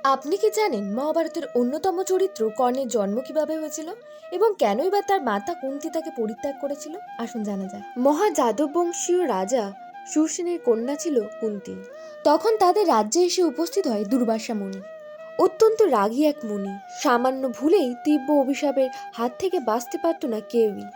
আপনি কি জানেন মহাভারতের অন্যতম চরিত্র কর্ণের জন্ম কিভাবে হয়েছিল এবং কেনই বা তার মাতা কুন্তি তাকে পরিত্যাগ করেছিল? আসুন জানা যায়। মহাযাদব বংশীয় রাজা সুরসেনের কন্যা ছিল কুন্তি। তখন তাদের রাজ্যে এসে উপস্থিত হয় দুর্বাসা মুনি। অত্যন্ত রাগী এক মুনি, সামান্য ভুলেই তীব্র অভিশাপের হাত থেকে বাঁচতে পারত না কেউই।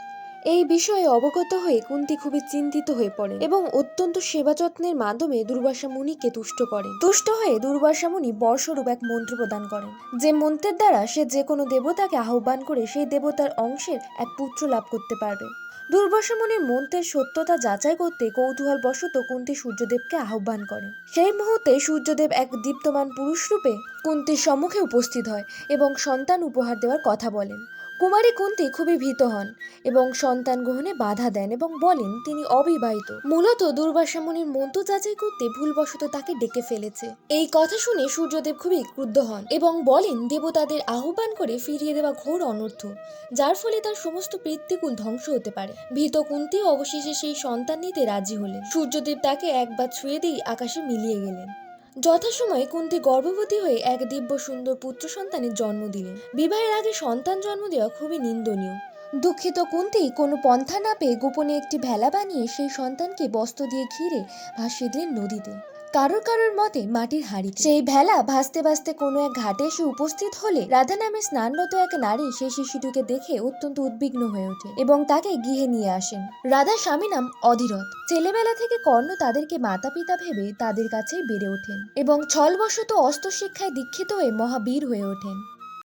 এই বিষয়ে অবগত হয়ে কুন্তি খুবই চিন্তিত হয়ে পড়েন এবং অত্যন্ত সেবা যত্নের মাধ্যমে দুর্বাসা মুনিকে তুষ্ট করেন। তুষ্ট হয়ে দুর্বাসা মুনি বরস্বরূপ এক মন্ত্র প্রদান করেন, যে মন্ত্রের দ্বারা সে যে কোনো দেবতাকে আহ্বান করে সেই দেবতার অংশের এক পুত্র লাভ করতে পারবে। দুর্বাসা মুনির মন্ত্রের সত্যতা যাচাই করতে কৌতূহল বশত কুন্তি সূর্যদেবকে আহ্বান করেন। সেই মুহূর্তে সূর্যদেব এক দীপ্তমান পুরুষ রূপে কুন্তির সম্মুখে উপস্থিত হয় এবং সন্তান উপহার দেওয়ার কথা বলেন। কুমারী কুন্তি খুবই ভীত হন এবং সন্তান গ্রহণে বাধা দেন এবং বলেন তিনি অবিবাহিত। মূলত দুর্বাসা মুনির মন্ত্র যাচাই করতে ভুলবশত তাকে ডেকে ফেলেছে। এই কথা শুনে সূর্যদেব খুবই ক্রুদ্ধ হন এবং বলেন দেবতাদের আহ্বান করে ফিরিয়ে দেওয়া ঘোর অনর্থ, যার ফলে তার সমস্ত পিতৃকুল ধ্বংস হতে পারে। ভীত কুন্তি অবশেষে সেই সন্তান নিতে রাজি হলেন। সূর্যদেব তাকে একবার ছুঁয়ে দিয়ে আকাশে মিলিয়ে গেলেন। যথাসময়ে কুন্তি গর্ভবতী হয়ে এক দিব্য সুন্দর পুত্র সন্তানের জন্ম দিলেন। বিবাহের আগে সন্তান জন্ম দেওয়া খুবই নিন্দনীয়। দুঃখিত কুন্তি কোনো পন্থা না পেয়ে গোপনে একটি ভেলা বানিয়ে সেই সন্তানকে বস্ত্র দিয়ে ঘিরে ভাসিয়ে দিলেন নদীতে, কারোর কারোর মতে মাটির হাঁড়িতে। সেই ভেলা ভাসতে ভাসতে কোনো এক ঘাটে এসে উপস্থিত হলে রাধা নামে স্নানরত এক নারী সেই শিশুটিকে দেখে অত্যন্ত উদ্বিগ্ন হয়ে ওঠে এবং তাকে গৃহে নিয়ে আসেন। রাধার স্বামী নাম অধীরথ। ছেলেবেলা থেকে কর্ণ তাদেরকে মাতা পিতা ভেবে তাদের কাছেই বেড়ে ওঠেন এবং ছলবশত অস্ত্র শিক্ষায় দীক্ষিত হয়ে মহাবীর হয়ে ওঠেন।